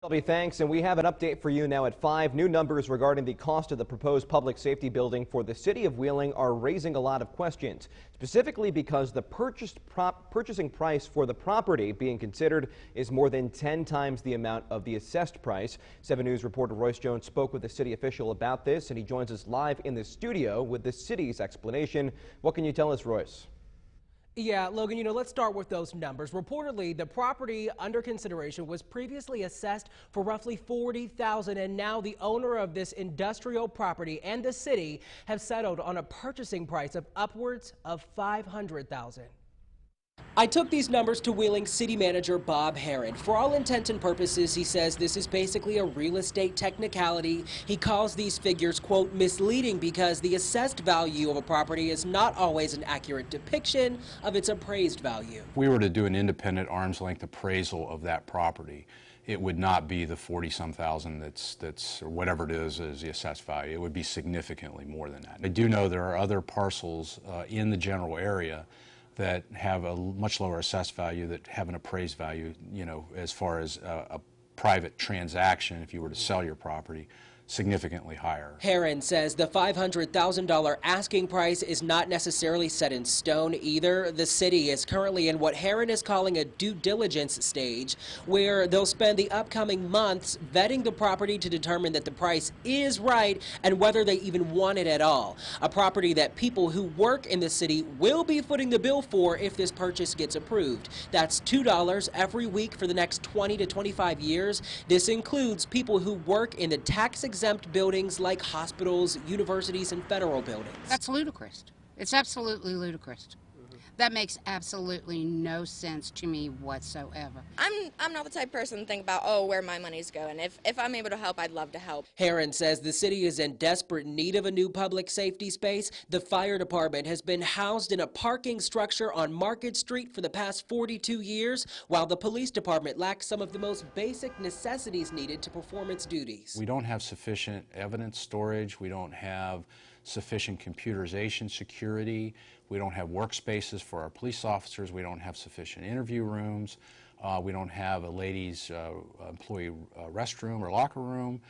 Shelby, thanks. And we have an update for you now at 5. New numbers regarding the cost of the proposed public safety building for the city of Wheeling are raising a lot of questions, specifically because the purchasing price for the property being considered is more than 10 times the amount of the assessed price. 7 News reporter Royce Jones spoke with a city official about this, and he joins us live in the studio with the city's explanation. What can you tell us, Royce? Yeah, Logan, let's start with those numbers. Reportedly, the property under consideration was previously assessed for roughly $40,000, and now the owner of this industrial property and the city have settled on a purchasing price of upwards of $500,000. I took these numbers to Wheeling City Manager Bob Herron. For all intents and purposes, he says this is basically a real estate technicality. He calls these figures, quote, misleading because the assessed value of a property is not always an accurate depiction of its appraised value. If we were to do an independent arm's length appraisal of that property, it would not be the 40-some thousand that's or whatever it is the assessed value. It would be significantly more than that. I do know there are other parcels in the general area that have a much lower assessed value, that have an appraised value, as far as a private transaction, if you were to sell your property, significantly higher. Herron says the $500,000 asking price is not necessarily set in stone either. The city is currently in what Herron is calling a due diligence stage, where they'll spend the upcoming months vetting the property to determine that the price is right and whether they even want it at all. A property that people who work in the city will be footing the bill for if this purchase gets approved. That's $2 every week for the next 20 to 25 years. This includes people who work in the tax-exempt buildings like hospitals, universities, and federal buildings. That's ludicrous. It's absolutely ludicrous. That makes absolutely no sense to me whatsoever. I'm not the type of person to think about, where my money's going. If I'm able to help, I'd love to help. Herron says the city is in desperate need of a new public safety space. The fire department has been housed in a parking structure on Market Street for the past 42 years, while the police department lacks some of the most basic necessities needed to perform its duties. We don't have sufficient evidence storage. We don't have sufficient computerization security. We don't have workspaces for our police officers. We don't have sufficient interview rooms. We don't have a ladies' employee restroom or locker room.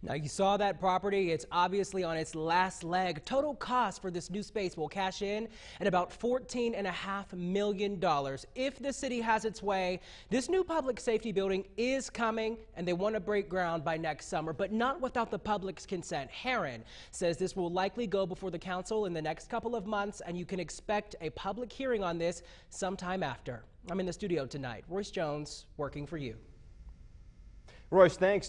Now, you saw that property. It's obviously on its last leg. Total cost for this new space will cash in at about $14.5 million. If the city has its way, this new public safety building is coming, and they want to break ground by next summer, but not without the public's consent. Herron says this will likely go before the council in the next couple of months, and you can expect a public hearing on this sometime after. I'm in the studio tonight. Royce Jones, working for you. Royce, thanks.